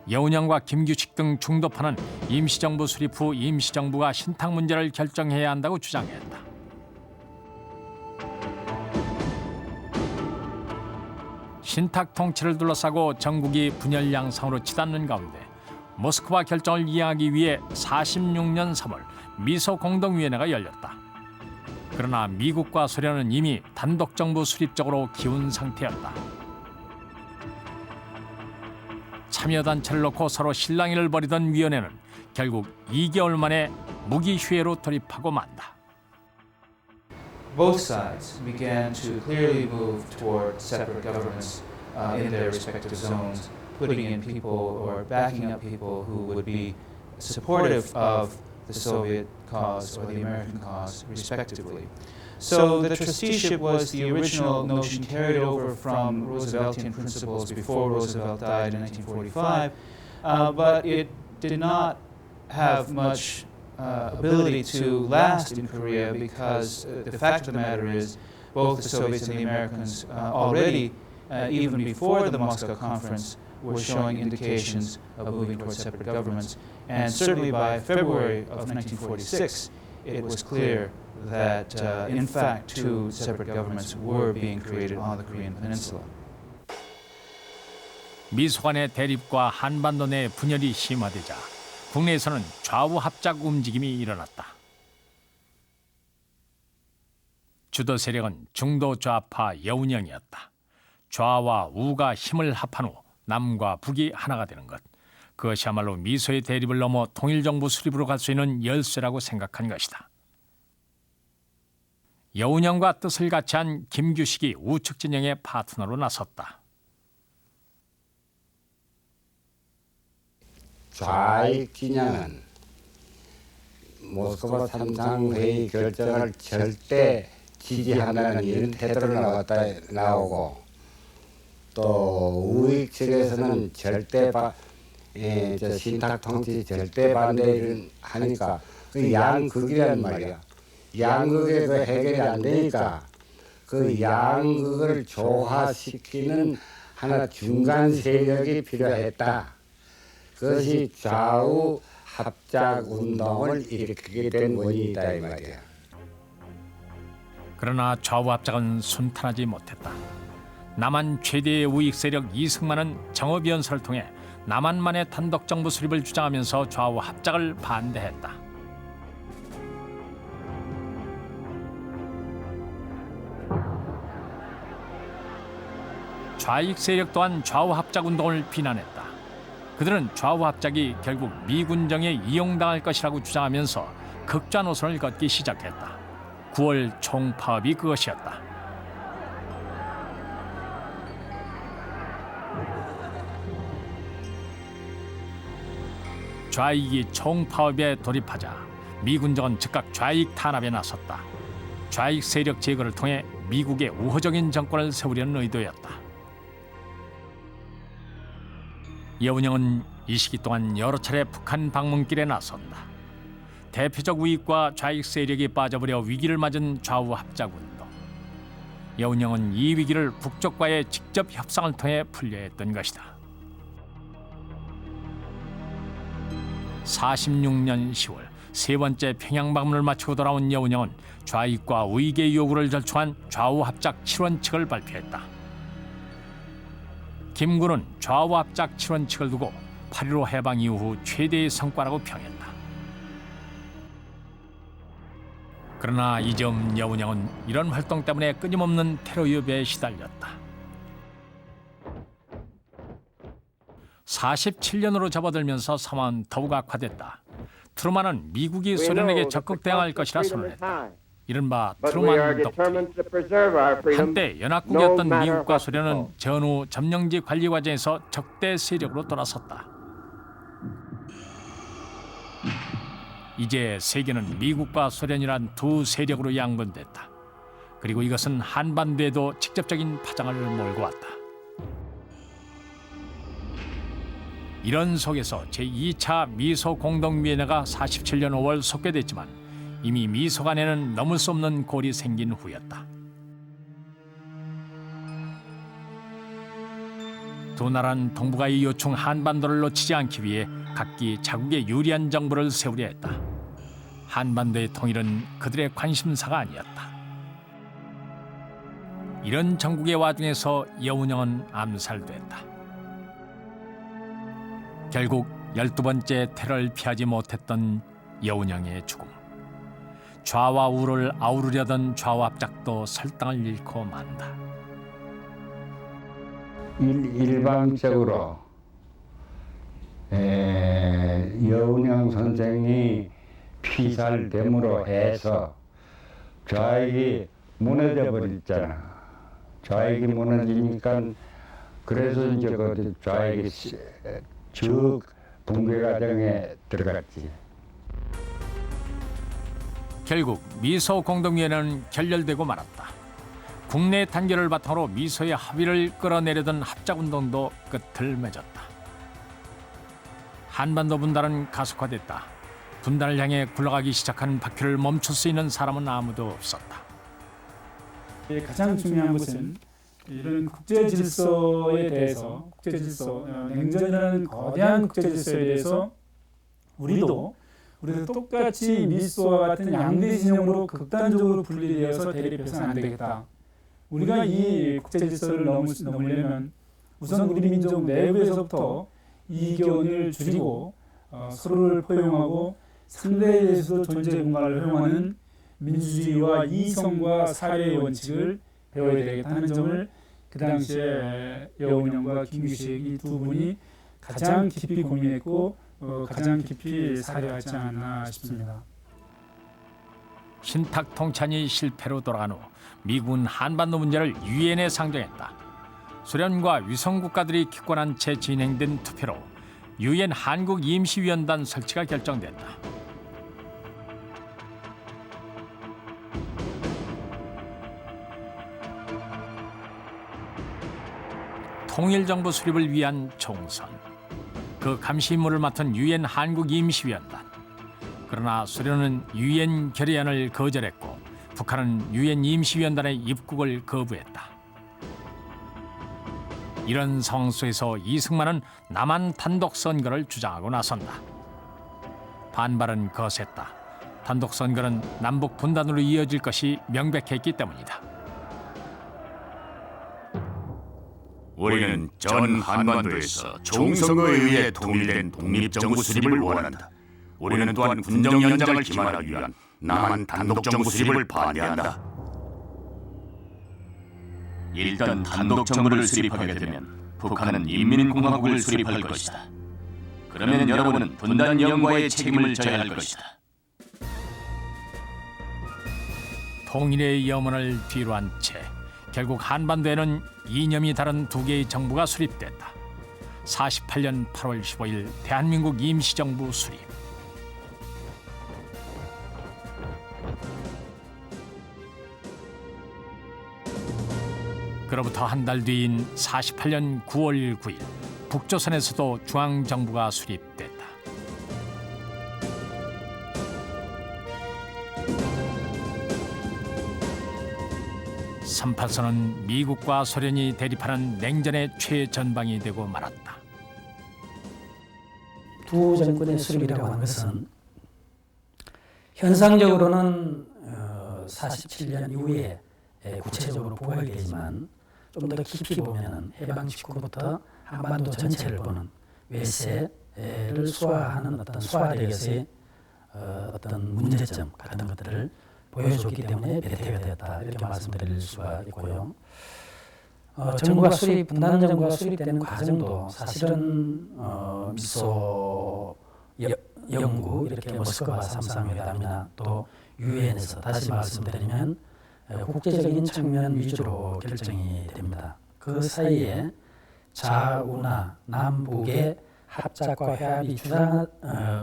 여운형과 김규식 등 중도파는 임시정부 수립 후 임시정부가 신탁 문제를 결정해야 한다고 주장했다. 신탁 통치를 둘러싸고 전국이 분열 양상으로 치닫는 가운데 모스크바 결정을 이해하기 위해 46년 3월 미소공동위원회가 열렸다. 그러나 미국과 소련은 이미 단독정부 수립 쪽으로 기운 상태였다. 참여단체를 놓고 서로 실랑이를 벌이던 위원회는 결국 2개월 만에 무기 휴회로 돌입하고 만다.
Both sides began to clearly move toward separate governments in their respective zones, putting in people or backing up people who would be supportive of the Soviet cause or the American cause, respectively. So the trusteeship was the original notion carried over from Rooseveltian principles before Roosevelt died in 1945, but it did not have much ability to last in Korea because the fact of the matter is both the Soviets and the Americans already, even before the Moscow Conference, were showing indications of moving towards separate governments. And certainly by February of 1946, it was clear that, in fact, two separate governments were being created on the Korean Peninsula.
미소 간의 대립과 한반도 내 분열이 심화되자 국내에서는 좌우 합작 움직임이 일어났다. 주도 세력은 중도 좌파 여운형이었다. 좌와 우가 힘을 합한 후 남과 북이 하나가 되는 것. 그것이야말로 미소의 대립을 넘어 통일정부 수립으로 갈 수 있는 열쇠라고 생각한 것이다. 여운형과 뜻을 같이 한 김규식이 우측 진영의 파트너로 나섰다.
좌익 진영은 모스크바 삼상회의 결정을 절대 지지한다는 이런 태도를 나오고 또 우익 측에서는 절대 신탁 통치 절대 반대를 하니까 그 양극이란 말이야. 양극의 그 해결이 안 되니까 그 양극을 조화시키는 하나 중간 세력이 필요했다. 그것이 좌우 합작 운동을 일으키게 된 원인이다 이 말이야.
그러나 좌우 합작은 순탄하지 못했다. 남한 최대의 우익 세력 이승만은 정업연설을 통해 남한만의 단독 정부 수립을 주장하면서 좌우 합작을 반대했다. 좌익 세력 또한 좌우 합작 운동을 비난했다. 그들은 좌우 합작이 결국 미군정에 이용당할 것이라고 주장하면서 극좌 노선을 걷기 시작했다. 9월 총파업이 그것이었다. 좌익이 총파업에 돌입하자 미군정은 즉각 좌익 탄압에 나섰다. 좌익 세력 제거를 통해 미국의 우호적인 정권을 세우려는 의도였다. 여운형은 이 시기 동안 여러 차례 북한 방문길에 나선다. 대표적 우익과 좌익 세력이 빠져버려 위기를 맞은 좌우 합작 운동. 여운형은 이 위기를 북쪽과의 직접 협상을 통해 풀려 했던 것이다. 46년 10월 세 번째 평양 방문을 마치고 돌아온 여운형은 좌익과 우익의 요구를 절충한 좌우 합작 7원칙을 발표했다. 김군은 좌우 합작 7원칙을 두고 8.15 해방 이후 최대의 성과라고 평했다. 그러나 이 점 여운형은 이런 활동 때문에 끊임없는 테러 위협에 시달렸다. 47년으로 접어들면서 상황은 더욱 악화됐다. 트루만은 미국이 소련에게 적극 대응할 것이라 선언했다. 이른바 트루만 독재. 한때 연합국이었던 미국과 소련은 전후 점령지 관리 과정에서 적대 세력으로 돌아섰다. 이제 세계는 미국과 소련이란 두 세력으로 양분됐다. 그리고 이것은 한반도에도 직접적인 파장을 몰고 왔다. 이런 속에서 제2차 미소공동위원회가 47년 5월 속개됐지만 이미 미소 간에는 넘을 수 없는 골이 생긴 후였다. 두 나라는 동북아의 요충 한반도를 놓치지 않기 위해 각기 자국의 유리한 정부를 세우려 했다. 한반도의 통일은 그들의 관심사가 아니었다. 이런 정국의 와중에서 여운형은 암살됐다. 결국 12번째 테러를 피하지 못했던 여운형의 죽음. 좌와 우를 아우르려던 좌우압작도 설당을 잃고 만다.
일방적으로 여운형 선생이 피살됨으로 해서 좌익이 무너져 버렸잖아. 좌익이 무너지니까 그래서 이제 그 좌익이 쭉 붕괴 과정에 들어갔지.
결국 미소 공동위원회는 결렬되고 말았다. 국내 단결을 바탕으로 미소의 합의를 끌어내려던 합작운동도 끝을 맺었다. 한반도 분단은 가속화됐다. 분단을 향해 굴러가기 시작한 바퀴를 멈출 수 있는 사람은 아무도 없었다.
가장 중요한 것은 이런 국제 질서에 대해서, 국제 질서, 냉전이라는 거대한 국제 질서에 대해서 우리도 똑같이 미소와 같은 양대 진영으로 극단적으로 분리되어서 대립해서는 안 되겠다. 우리가 이 국제 질서를 넘으려면 우선 우리 민족 내부에서부터 이견을 줄이고 서로를 포용하고 상대에 대해서도 존재 공간을 허용하는 민주주의와 이성과 사회의 원칙을 배워야 되겠다는 점을 그 당시에 여운형과 김규식 이 두 분이 가장 깊이 고민했고 가장 깊이 사려하지 않았나 싶습니다.
신탁 통찬이 실패로 돌아간 후 미국은 한반도 문제를 유엔에 상정했다. 소련과 위성 국가들이 기권한 채 진행된 투표로 유엔 한국 임시위원단 설치가 결정됐다. 통일정부 수립을 위한 총선. 그 감시 임무를 맡은 유엔 한국 임시위원단. 그러나 소련은 유엔 결의안을 거절했고 북한은 유엔 임시위원단의 입국을 거부했다. 이런 상황 속에서 이승만은 남한 단독 선거를 주장하고 나선다. 반발은 거셌다. 단독 선거는 남북 분단으로 이어질 것이 명백했기 때문이다.
우리는 전 한반도에서 총선거에 의해 통일된 독립정부 수립을 원한다. 우리는 또한 군정 연장을 기만하기 위한 남한 단독정부 수립을 반대한다.
일단 단독정부를 수립하게 되면 북한은 인민공화국을 수립할 것이다. 그러면 여러분은 분단 영과의 책임을 져야 할 것이다.
통일의 염원을 뒤로한 채 결국 한반도에는 이념이 다른 두 개의 정부가 수립됐다. 48년 8월 15일 대한민국 임시정부 수립. 그로부터 한 달 뒤인 48년 9월 9일 북조선에서도 중앙정부가 수립됐다. 삼파선은 미국과 소련이 대립하는 냉전의 최전방이 되고 말았다.
두 정권의 수립이라고 하는 것은 현상적으로는 47년 이후에 구체적으로 부각이 되지만 좀 더 깊이 보면은 해방 직후부터 한반도 전체를 보는 외세를 수화하는 어떤 수화력에서의 어떤 문제점 같은 것들을 보여줬기 때문에 배태가 되었다 이렇게 말씀드릴 수가 있고요. 정부가 수립, 분단 정부가 수립되는 과정도 사실은 미소 영국 이렇게 모스크바 삼상회담이나 또 유엔에서 다시 말씀드리면 국제적인 측면 위주로 결정이 됩니다. 그 사이에 좌우나 남북의 합작과 회합이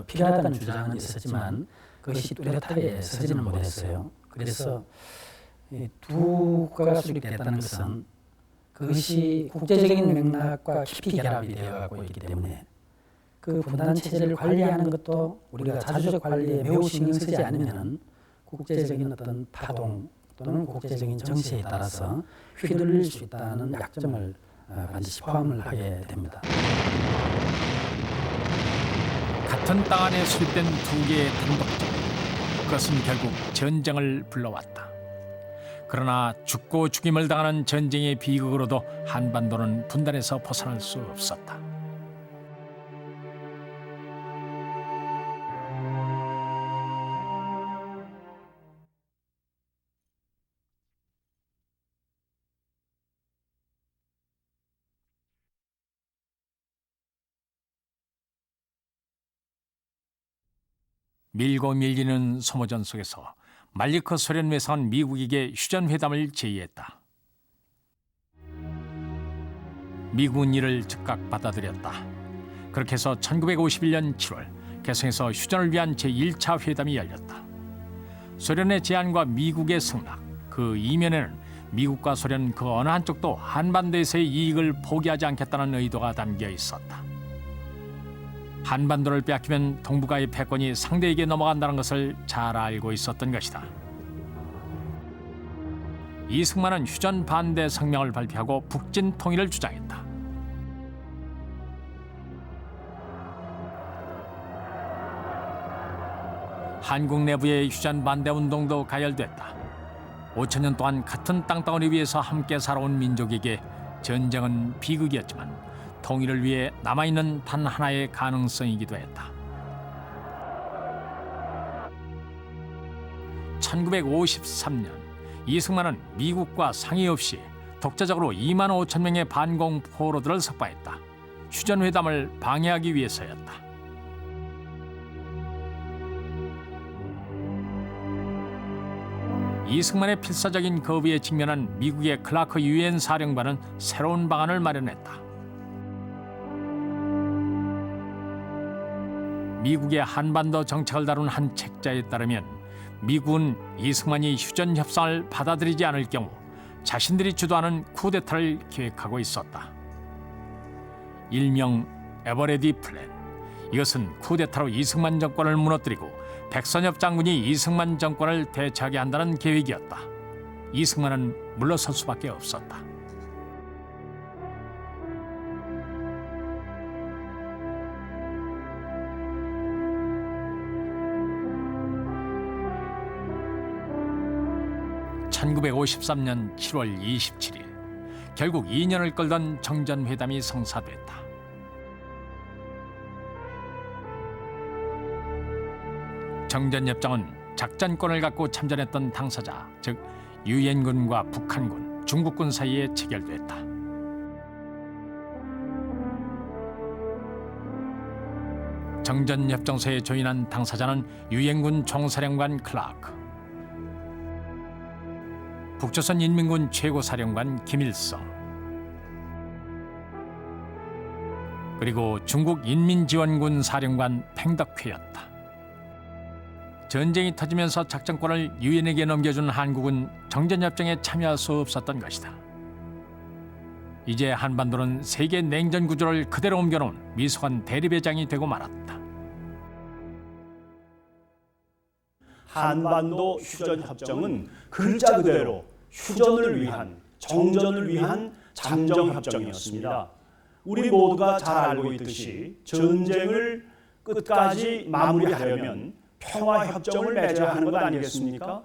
필요하다는 주장은 있었지만 그것이 뚜렷하게 서지는 못했어요. 그래서 두 국가가 수립됐다는 것은 그것이 국제적인 맥락과 깊이 결합이 되어가고 있기 때문에 그 분단 체제를 관리하는 것도 우리가 자주적 관리에 매우 신경 쓰지 않으면 국제적인 어떤 파동 또는 국제적인 정세에 따라서 휘둘릴 수 있다는 약점을 반드시 포함을 하게 됩니다.
같은 땅 안에 수립된 두 개의 단독적, 그것은 결국 전쟁을 불러왔다. 그러나 죽고 죽임을 당하는 전쟁의 비극으로도 한반도는 분단에서 벗어날 수 없었다. 밀고 밀리는 소모전 속에서 말리크 소련 외상은 미국에게 휴전회담을 제의했다. 미국은 이를 즉각 받아들였다. 그렇게 해서 1951년 7월 개성에서 휴전을 위한 제1차 회담이 열렸다. 소련의 제안과 미국의 승낙, 그 이면에는 미국과 소련 그 어느 한쪽도 한반도에서의 이익을 포기하지 않겠다는 의도가 담겨 있었다. 한반도를 빼앗기면 동북아의 패권이 상대에게 넘어간다는 것을 잘 알고 있었던 것이다. 이승만은 휴전 반대 성명을 발표하고 북진 통일을 주장했다. 한국 내부의 휴전 반대 운동도 가열됐다. 5,000년 동안 같은 땅덩어리 위에서 함께 살아온 민족에게 전쟁은 비극이었지만 통일을 위해 남아있는 단 하나의 가능성이기도 했다. 1953년 이승만은 미국과 상의 없이 독자적으로 2만 5천 명의 반공 포로들을 석방했다. 휴전회담을 방해하기 위해서였다. 이승만의 필사적인 거부에 직면한 미국의 클라크 유엔 사령관은 새로운 방안을 마련했다. 미국의 한반도 정책을 다룬 한 책자에 따르면 미국은 이승만이 휴전 협상을 받아들이지 않을 경우 자신들이 주도하는 쿠데타를 계획하고 있었다. 일명 에버레디 플랜. 이것은 쿠데타로 이승만 정권을 무너뜨리고 백선엽 장군이 이승만 정권을 대체하게 한다는 계획이었다. 이승만은 물러설 수밖에 없었다. (1953년 7월 27일) 결국 2년을 끌던 정전회담이 성사됐다. 정전협정은 작전권을 갖고 참전했던 당사자, 즉 유엔군과 북한군, 중국군 사이에 체결됐다. 정전협정서에 조인한 당사자는 유엔군 총사령관 클라크, 북조선 인민군 최고사령관 김일성, 그리고 중국 인민지원군 사령관 팽덕회였다. 전쟁이 터지면서 작전권을 유엔에게 넘겨준 한국은 정전협정에 참여할 수 없었던 것이다. 이제 한반도는 세계 냉전 구조를 그대로 옮겨놓은 미숙한 대립의장이 되고 말았다.
한반도 휴전협정은 글자 그대로 휴전을 위한, 정전을 위한 잠정협정이었습니다. 우리 모두가 잘 알고 있듯이 전쟁을 끝까지 마무리하려면 평화협정을 맺어야 하는 것 아니겠습니까?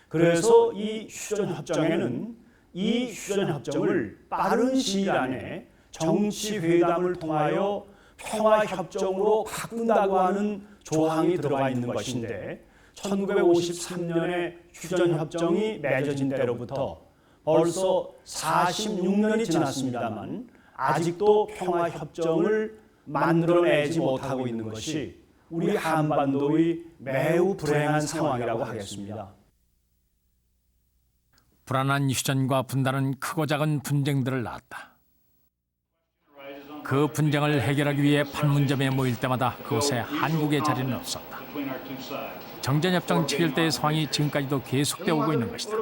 그래서 이 휴전협정에는 이 휴전협정을 빠른 시일 안에 정치회담을 통하여 평화협정으로 바꾼다고 하는 조항이 들어가 있는 것인데 1953년에 휴전협정이 맺어진 때로부터 벌써 46년이 지났습니다만 아직도 평화협정을 만들어내지 못하고 있는 것이 우리 한반도의 매우 불행한 상황이라고 하겠습니다.
불안한 휴전과 분단은 크고 작은 분쟁들을 낳았다. 그 분쟁을 해결하기 위해 판문점에 모일 때마다 그곳에 한국의 자리는 없었다. 정전협정 체결 때의 상황이 지금까지도 계속되어 오고 있는 것이다.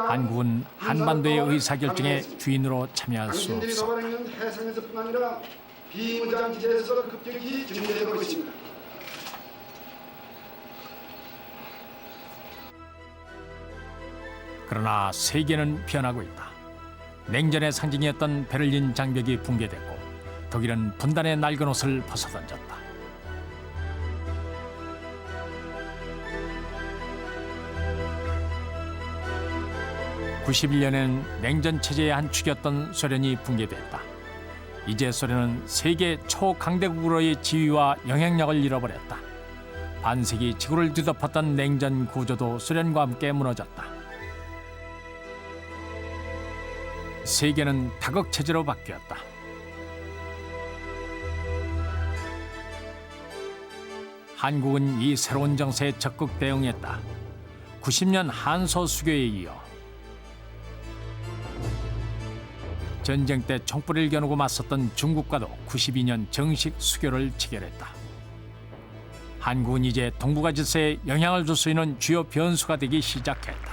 한국은 한반도의 의사결정에 주인으로 참여할 수 없었다.
해상에서뿐 아니라 비무장지대에서 급격히 증대되고 있습니다.
그러나 세계는 변하고 있다. 냉전의 상징이었던 베를린 장벽이 붕괴됐고 독일은 분단의 낡은 옷을 벗어던졌다. (91년에는) 냉전 체제의 한 축이었던 소련이 붕괴됐다. 이제 소련은 세계 초강대국으로의 지위와 영향력을 잃어버렸다. 반세기 지구를 뒤덮었던 냉전 구조도 소련과 함께 무너졌다. 세계는 다극 체제로 바뀌었다. 한국은 이 새로운 정세에 적극 대응했다. 90년 한소 수교에 이어 전쟁 때 총불을 겨누고 맞섰던 중국과도 92년 정식 수교를 체결했다. 한국은 이제 동북아 질서에 영향을 줄 수 있는 주요 변수가 되기 시작했다.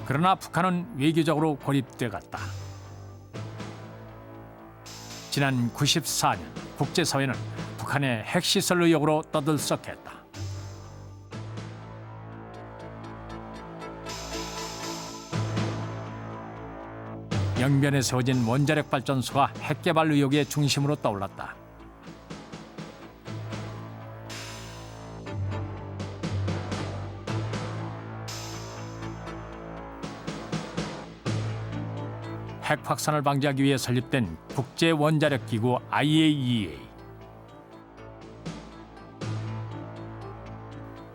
그러나 북한은 외교적으로 고립돼 갔다. 지난 94년 국제사회는 북한의 핵시설 의혹으로 떠들썩했다. 영변에 세워진 원자력 발전소가 핵개발 의혹의 중심으로 떠올랐다. 핵 확산을 방지하기 위해 설립된 국제 원자력 기구 IAEA.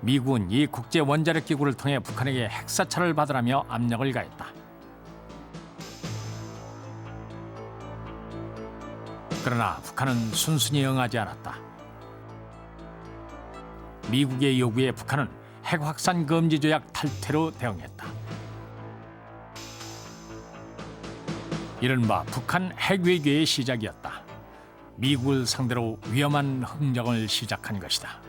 미국은 이 국제 원자력 기구를 통해 북한에게 핵사찰을 받으라며 압력을 가했다. 그러나 북한은 순순히 응하지 않았다. 미국의 요구에 북한은 핵 확산 금지 조약 탈퇴로 대응했다. 이른바 북한 핵 외교의 시작이었다. 미국을 상대로 위험한 흥정을 시작한 것이다.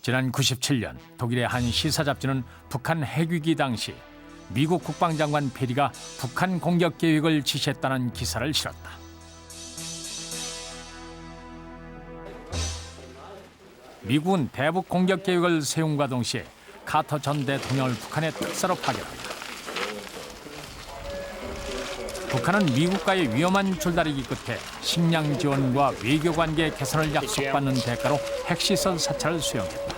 지난 97년 독일의 한 시사 잡지는 북한 핵위기 당시 미국 국방장관 페리가 북한 공격 계획을 지시했다는 기사를 실었다. 미국은 대북 공격 계획을 세움과 동시에 카터 전 대통령을 북한의 특사로 파견한다. 북한은 미국과의 위험한 줄다리기 끝에 식량 지원과 외교관계 개선을 약속받는 대가로 핵시설 사찰을 수용했다.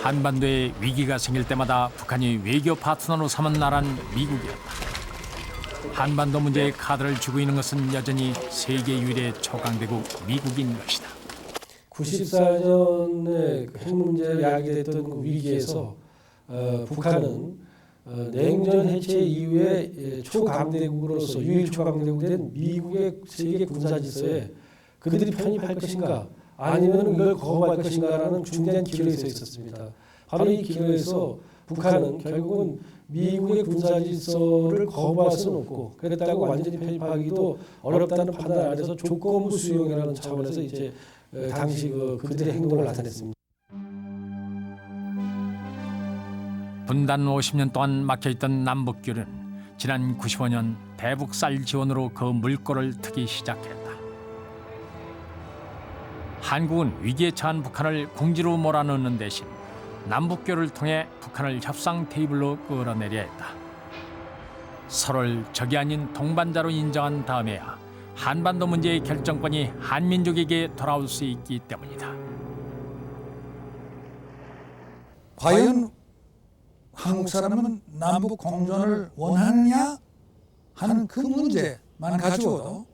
한반도에 위기가 생길 때마다 북한이 외교 파트너로 삼은 나라는 미국이었다. 한반도 문제에 카드를 쥐고 있는 것은 여전히 세계 유일의 초강대국 미국인 것이다.
94년에 핵 문제를 야기됐던 그 위기에서 북한은 냉전 해체 이후에 초강대국으로서 유일 초강대국이 된 미국의 세계 군사 질서에 그들이 편입할 것인가 아니면 이걸 거부할 것인가라는 중대한 기로에 서 있었습니다. 바로 이 기로에서 북한은 결국은 미국의 군사 질서를 거부할 수는 없고 그랬다고 완전히 편입하기도 어렵다는 판단 아래서 조건부 수용이라는 차원에서 이제 당시 그들의 행동을 나타냈습니다.
분단 50년 동안 막혀있던 남북교류는 지난 95년 대북 쌀 지원으로 그 물꼬를 트기 시작했다. 한국은 위기에 처한 북한을 궁지로 몰아넣는 대신 남북교류를 통해 북한을 협상 테이블로 끌어내려 했다. 서로를 적이 아닌 동반자로 인정한 다음에야 한반도 문제의 결정권이 한민족에게 돌아올 수 있기 때문이다.
과연 한국 사람은 남북 공존을 원하느냐 하는 그 문제만 가지고도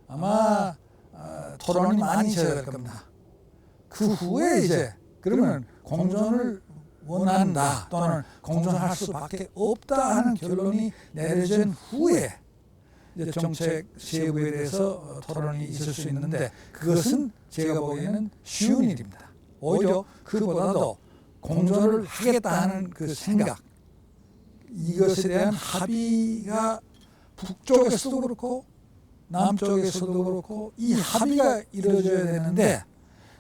아마 토론이 많이 있어야 될 겁니다. 그 후에 이제 그러면 공존을 원한다 또는 공존할 수밖에 없다 하는 결론이 내려진 후에 이제 정책 세부에 대해서 토론이 있을 수 있는데 그것은 제가 보기에는 쉬운 일입니다. 오히려 그보다도 공존을 하겠다 하는 그 생각 이것에 대한 합의가 북쪽에서도 그렇고 남쪽에서도 그렇고 이 합의가 이루어져야 되는데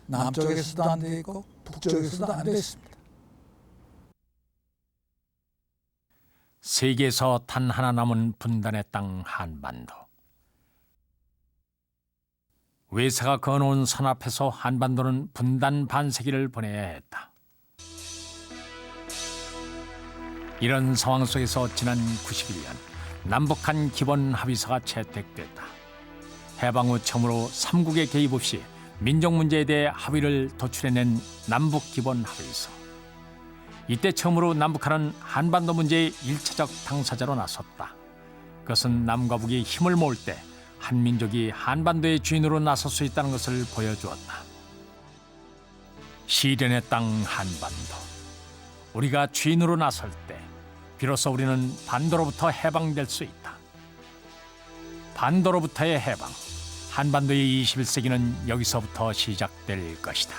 남쪽에서도 안 돼 있고 북쪽에서도 안 돼 있습니다.
세계에서 단 하나 남은 분단의 땅 한반도. 외세가 그어놓은 선 앞에서 한반도는 분단 반세기를 보내야 했다. 이런 상황 속에서 지난 91년 남북한 기본 합의서가 채택됐다. 해방 후 처음으로 삼국의 개입 없이 민족 문제에 대해 합의를 도출해낸 남북 기본 합의서. 이때 처음으로 남북한은 한반도 문제의 일차적 당사자로 나섰다. 그것은 남과 북이 힘을 모을 때 한 민족이 한반도의 주인으로 나설 수 있다는 것을 보여주었다. 시련의 땅 한반도. 우리가 주인으로 나설 때 비로소 우리는 반도로부터 해방될 수 있다. 반도로부터의 해방. 한반도의 21세기는 여기서부터 시작될 것이다.